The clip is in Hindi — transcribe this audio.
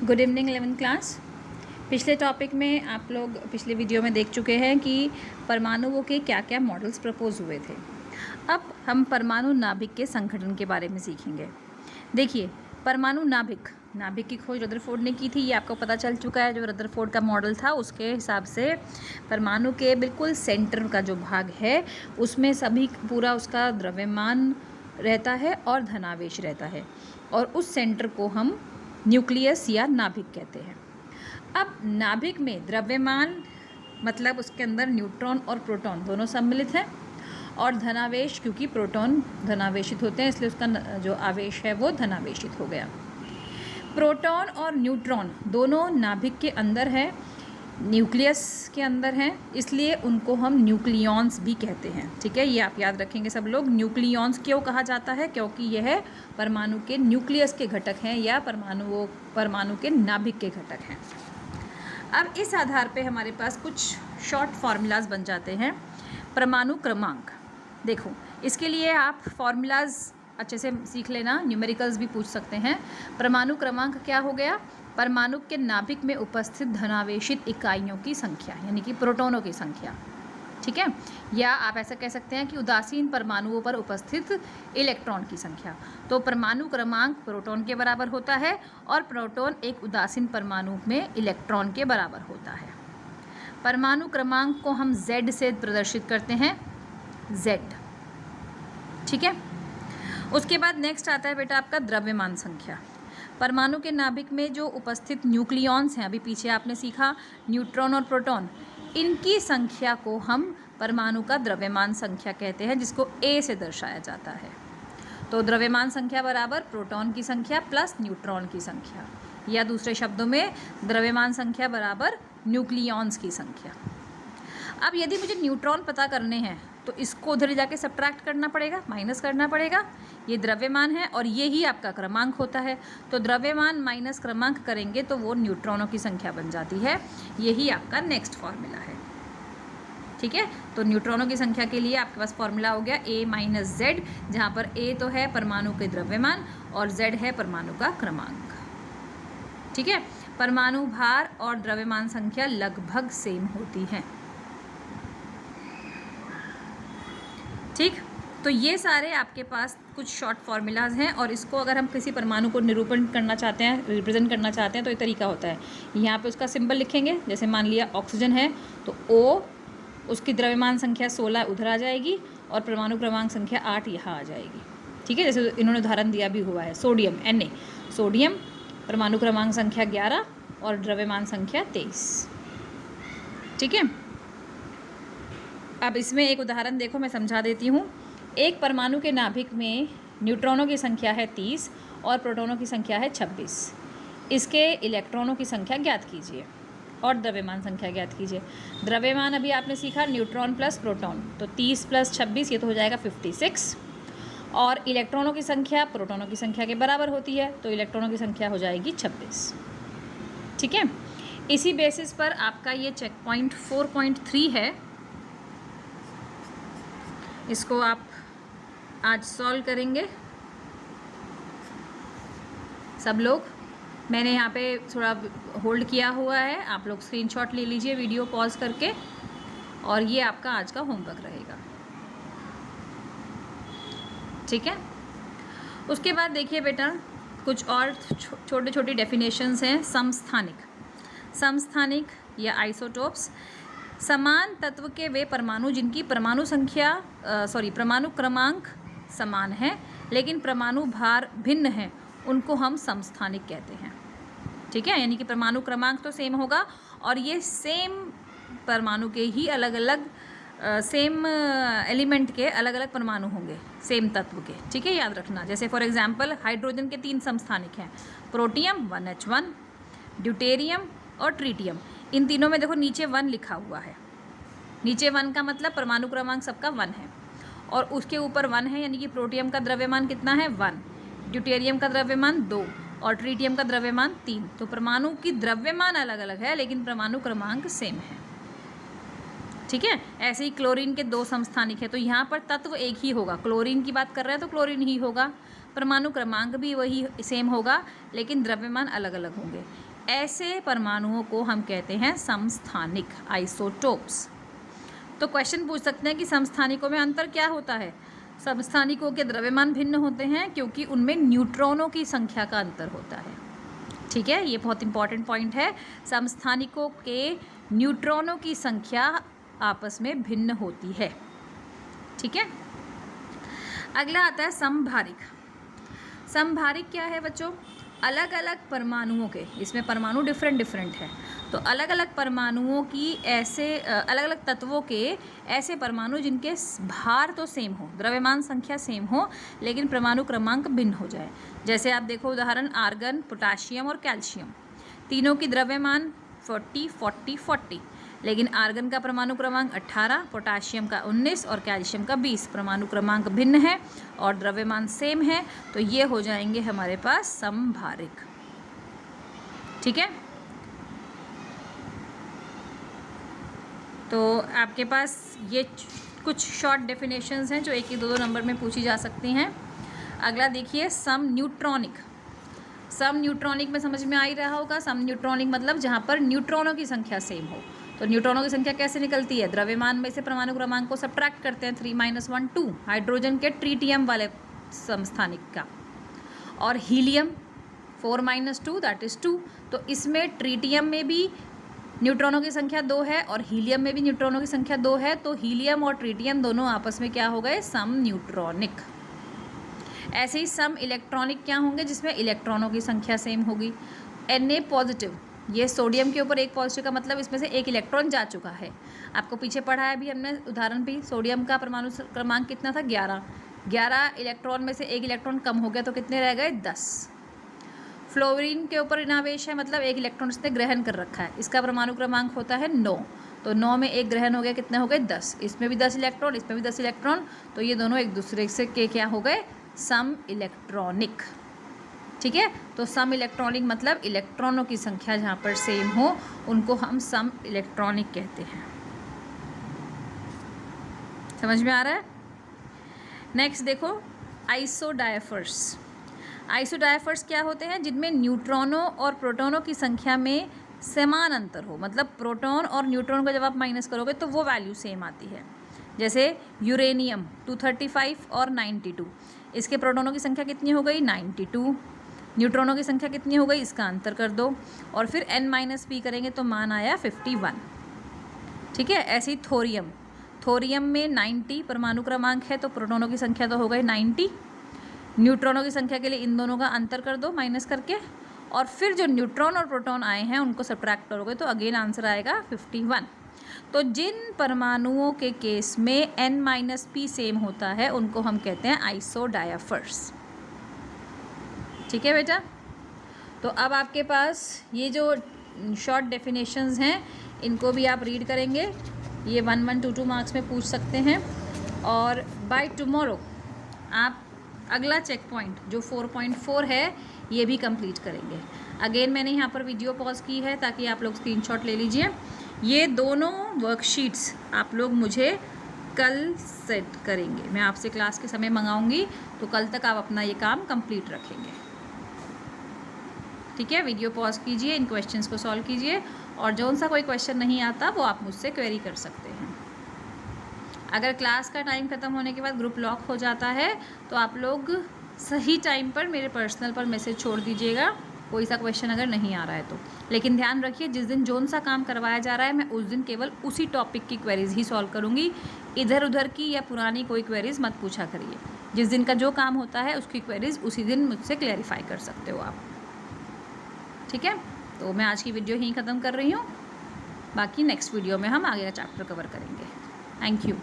Good evening 11th class. पिछले टॉपिक में आप लोग पिछले वीडियो में देख चुके हैं कि परमाणुओं के क्या क्या मॉडल्स प्रपोज हुए थे। अब हम परमाणु नाभिक के संगठन के बारे में सीखेंगे। देखिए, परमाणु नाभिक की खोज रदरफोर्ड ने की थी, ये आपको पता चल चुका है। जो रदरफोर्ड का मॉडल था उसके हिसाब से परमाणु के बिल्कुल सेंटर का जो भाग है उसमें सभी पूरा उसका द्रव्यमान रहता है और धनावेश रहता है, और उस सेंटर को हम न्यूक्लियस या नाभिक कहते हैं। अब नाभिक में द्रव्यमान मतलब उसके अंदर न्यूट्रॉन और प्रोटॉन दोनों सम्मिलित हैं, और धनावेश क्योंकि प्रोटॉन धनावेशित होते हैं इसलिए उसका जो आवेश है वो धनावेशित हो गया। प्रोटॉन और न्यूट्रॉन दोनों नाभिक के अंदर है, न्यूक्लियस के अंदर हैं, इसलिए उनको हम न्यूक्लियॉन्स भी कहते हैं। ठीक है, ये आप याद रखेंगे सब लोग। न्यूक्लियॉन्स क्यों कहा जाता है? क्योंकि यह परमाणु के न्यूक्लियस के घटक हैं या परमाणु के नाभिक के घटक हैं। अब इस आधार पे हमारे पास कुछ शॉर्ट फार्मूलाज बन जाते हैं। परमाणु क्रमांक, देखो इसके लिए आप फार्मूलाज अच्छे से सीख लेना, न्यूमेरिकल्स भी पूछ सकते हैं। परमाणु क्रमांक क्या हो गया? परमाणु के नाभिक में उपस्थित धनावेशित इकाइयों की संख्या, यानी कि प्रोटॉनों की संख्या। ठीक है, या आप ऐसा कह सकते हैं कि उदासीन परमाणुओं पर उपस्थित इलेक्ट्रॉन की संख्या। तो परमाणु क्रमांक प्रोटॉन के बराबर होता है, और प्रोटॉन एक उदासीन परमाणु में इलेक्ट्रॉन के बराबर होता है। परमाणु क्रमांक को हम Z से प्रदर्शित करते हैं, Z। ठीक है, उसके बाद नेक्स्ट आता है बेटा आपका द्रव्यमान संख्या। परमाणु के नाभिक में जो उपस्थित न्यूक्लियॉन्स हैं, अभी पीछे आपने सीखा न्यूट्रॉन और प्रोटॉन, इनकी संख्या को हम परमाणु का द्रव्यमान संख्या कहते हैं, जिसको A से दर्शाया जाता है। तो द्रव्यमान संख्या बराबर प्रोटॉन की संख्या प्लस न्यूट्रॉन की संख्या, या दूसरे शब्दों में द्रव्यमान संख्या बराबर न्यूक्लियॉन्स की संख्या। अब यदि मुझे न्यूट्रॉन पता करने हैं तो इसको उधर जाके सब्ट्रैक्ट करना पड़ेगा, माइनस करना पड़ेगा। ये द्रव्यमान है और ये ही आपका क्रमांक होता है, तो द्रव्यमान माइनस क्रमांक करेंगे तो वो न्यूट्रॉनों की संख्या बन जाती है। यही आपका नेक्स्ट फॉर्मूला है। ठीक है, तो न्यूट्रॉनों की संख्या के लिए आपके पास फॉर्मूला हो गया A माइनस Z, जहाँ पर A तो है परमाणु के द्रव्यमान और Z है परमाणु का क्रमांक। ठीक है, परमाणु भार और द्रव्यमान संख्या लगभग सेम होती हैं। ठीक, तो ये सारे आपके पास कुछ शॉर्ट फार्मूलाज हैं, और इसको अगर हम किसी परमाणु को निरूपण करना चाहते हैं, रिप्रेजेंट करना चाहते हैं, तो ये तरीका होता है। यहाँ पे उसका सिंबल लिखेंगे, जैसे मान लिया ऑक्सीजन है तो O, उसकी द्रव्यमान संख्या 16 उधर आ जाएगी और परमाणु क्रमांक संख्या 8 यहाँ आ जाएगी। ठीक है, जैसे इन्होंने उदाहरण दिया भी हुआ है, सोडियम Na, सोडियम परमाणु क्रमांक संख्या 11 और द्रव्यमान संख्या 23। ठीक है, अब इसमें एक उदाहरण देखो, मैं समझा देती हूँ। एक परमाणु के नाभिक में न्यूट्रॉनों की संख्या है 30 और प्रोटॉनों की संख्या है 26। इसके इलेक्ट्रॉनों की संख्या ज्ञात कीजिए और द्रव्यमान संख्या ज्ञात कीजिए। द्रव्यमान अभी आपने सीखा न्यूट्रॉन प्लस प्रोटॉन, तो 30 प्लस 26 ये तो हो जाएगा 56, और इलेक्ट्रॉनों की संख्या प्रोटॉनों की संख्या के बराबर होती है, तो इलेक्ट्रॉनों की संख्या हो जाएगी 26। ठीक है, इसी बेसिस पर आपका ये चेक पॉइंट 4.3 है, इसको आप आज सॉल्व करेंगे सब लोग। मैंने यहाँ पे थोड़ा होल्ड किया हुआ है, आप लोग स्क्रीनशॉट ले लीजिए वीडियो पॉज करके, और ये आपका आज का होमवर्क रहेगा। ठीक है, उसके बाद देखिए बेटा कुछ और छोटे छोटी डेफिनेशंस हैं। समस्थानिक या आइसोटोप्स, समान तत्व के वे परमाणु जिनकी परमाणु क्रमांक समान है लेकिन परमाणु भार भिन्न है, उनको हम समस्थानिक कहते हैं। ठीक है, यानी कि परमाणु क्रमांक तो सेम होगा और ये सेम परमाणु के ही अलग अलग सेम एलिमेंट के अलग अलग परमाणु होंगे, सेम तत्व के। ठीक है, याद रखना। जैसे फॉर एग्जांपल हाइड्रोजन के 3 समस्थानिक हैं, प्रोटियम 1H1, ड्यूटेरियम और ट्रीटियम। इन तीनों में देखो नीचे 1 लिखा हुआ है, नीचे 1 का मतलब परमाणु क्रमांक सबका 1 है, और उसके ऊपर 1 है, यानी कि प्रोटियम का द्रव्यमान कितना है 1, ड्यूटेरियम का द्रव्यमान 2 और ट्रीटियम का द्रव्यमान 3। तो परमाणु की द्रव्यमान अलग अलग है लेकिन परमाणु क्रमांक सेम है। ठीक है, ऐसे ही क्लोरीन के 2 समस्थानिक है, तो यहाँ पर तत्व एक ही होगा। क्लोरीन की बात कर रहे हैं तो क्लोरीन ही होगा, परमाणु क्रमांक भी वही सेम होगा लेकिन द्रव्यमान अलग अलग होंगे। ऐसे परमाणुओं को हम कहते हैं समस्थानिक, आइसोटोप्स। तो क्वेश्चन पूछ सकते हैं कि समस्थानिकों में अंतर क्या होता है। समस्थानिकों के द्रव्यमान भिन्न होते हैं क्योंकि उनमें न्यूट्रॉनों की संख्या का अंतर होता है। ठीक है, ये बहुत इंपॉर्टेंट पॉइंट है। समस्थानिकों के न्यूट्रॉनों की संख्या आपस में भिन्न होती है। ठीक है, अगला आता है समभारिक। समभारिक क्या है बच्चों? अलग अलग परमाणुओं के, इसमें परमाणु डिफरेंट है, तो अलग अलग परमाणुओं की ऐसे अलग अलग तत्वों के ऐसे परमाणु जिनके भार तो सेम हो, द्रव्यमान संख्या सेम हो, लेकिन परमाणु क्रमांक भिन्न हो जाए। जैसे आप देखो उदाहरण, आर्गन, पोटाशियम और कैल्शियम, तीनों की द्रव्यमान 40, लेकिन आर्गन का परमाणु क्रमांक 18, पोटाशियम का 19 और कैल्शियम का 20। परमाणु क्रमांक भिन्न है और द्रव्यमान सेम है, तो ये हो जाएंगे हमारे पास समभारिक। ठीक है, तो आपके पास ये कुछ शॉर्ट डेफिनेशंस हैं जो 1 2 नंबर में पूछी जा सकती हैं। अगला देखिए सम न्यूट्रॉनिक। सम न्यूट्रॉनिक में समझ में आ ही रहा होगा। सम न्यूट्रॉनिक मतलब जहाँ पर न्यूट्रॉनों की संख्या सेम हो। तो न्यूट्रॉनों की संख्या कैसे निकलती है? द्रव्यमान में से परमाणु क्रमांक को सब्ट्रैक्ट करते हैं, 3 - 1 2, हाइड्रोजन के ट्रीटियम वाले समस्थानिक का, और हीलियम 4 - 2 दैट इज़ 2। तो इसमें ट्रीटियम में भी न्यूट्रॉनों की संख्या 2 है और हीलियम में भी न्यूट्रॉनों की संख्या 2 है, तो हीलियम और ट्रीटियम दोनों आपस में क्या हो गए? सम न्यूट्रॉनिक। ऐसे ही सम इलेक्ट्रॉनिक क्या होंगे? जिसमें इलेक्ट्रॉनों की संख्या सेम होगी। Na पॉजिटिव, ये सोडियम के ऊपर एक पॉजिटिव का मतलब इसमें से एक इलेक्ट्रॉन जा चुका है। आपको पीछे पढ़ा है अभी हमने उदाहरण भी, सोडियम का परमाणु क्रमांक कितना था? 11 इलेक्ट्रॉन में से एक इलेक्ट्रॉन कम हो गया, तो कितने रह गए? 10। फ्लोरीन के ऊपर इनावेश है, मतलब एक इलेक्ट्रॉन इसने ग्रहण कर रखा है, इसका परमाणु क्रमांक होता है 9, तो 9 में एक ग्रहण हो गया, कितने हो गए? 10। इसमें भी 10 इलेक्ट्रॉन, इसमें भी 10 इलेक्ट्रॉन, तो ये दोनों एक दूसरे से के क्या हो गए? सम इलेक्ट्रॉनिक। ठीक है, तो सम इलेक्ट्रॉनिक मतलब इलेक्ट्रॉनों की संख्या जहाँ पर सेम हो उनको हम सम इलेक्ट्रॉनिक कहते हैं। समझ में आ रहा है? नेक्स्ट देखो आइसोडायफर्स। आइसोडायफर्स क्या होते हैं? जिनमें न्यूट्रॉनों और प्रोटॉनों की संख्या में समान अंतर हो, मतलब प्रोटॉन और न्यूट्रॉन को जब आप माइनस करोगे तो वो वैल्यू सेम आती है। जैसे यूरेनियम 235 और 92, इसके प्रोटॉनों की संख्या कितनी हो गई? 92। न्यूट्रॉनों की संख्या कितनी हो गई? इसका अंतर कर दो और फिर n-p करेंगे तो मान आया 51। ठीक है, ऐसे ही थोरियम में 90 परमाणु क्रमांक है, तो प्रोटॉनों की संख्या तो हो गई 90। न्यूट्रॉनों की संख्या के लिए इन दोनों का अंतर कर दो माइनस करके, और फिर जो न्यूट्रॉन और प्रोटॉन आए हैं उनको सब्ट्रैक्ट करोगे तो अगेन आंसर आएगा 51। तो जिन परमाणुओं के केस में n-p सेम होता है उनको हम कहते हैं आइसोडायफर्स। ठीक है बेटा, तो अब आपके पास ये जो शॉर्ट डेफिनेशंस हैं इनको भी आप रीड करेंगे, ये 1 1 2 2 मार्क्स में पूछ सकते हैं। और बाय टुमारो आप अगला चेक पॉइंट जो 4.4 है ये भी कंप्लीट करेंगे। अगेन मैंने यहाँ पर वीडियो पॉज की है ताकि आप लोग स्क्रीनशॉट ले लीजिए। ये दोनों वर्कशीट्स आप लोग मुझे कल सेट करेंगे, मैं आपसे क्लास के समय मंगाऊंगी, तो कल तक आप अपना ये काम कंप्लीट रखेंगे। ठीक है, वीडियो पॉज कीजिए, इन क्वेश्चंस को सॉल्व कीजिए, और जौन सा कोई क्वेश्चन नहीं आता वो आप मुझसे क्वेरी कर सकते हैं। अगर क्लास का टाइम ख़त्म होने के बाद ग्रुप लॉक हो जाता है तो आप लोग सही टाइम पर मेरे पर्सनल पर मैसेज छोड़ दीजिएगा, कोई सा क्वेश्चन अगर नहीं आ रहा है तो। लेकिन ध्यान रखिए, जिस दिन जौन सा काम करवाया जा रहा है मैं उस दिन केवल उसी टॉपिक की क्वेरीज ही सॉल्व करूँगी, इधर उधर की या पुरानी कोई क्वेरीज मत पूछा करिए। जिस दिन का जो काम होता है उसकी क्वेरीज उसी दिन मुझसे क्लैरिफाई कर सकते हो आप। ठीक है, तो मैं आज की वीडियो यहीं ख़त्म कर रही हूँ, बाकी नेक्स्ट वीडियो में हम आगे का चैप्टर कवर करेंगे। Thank you.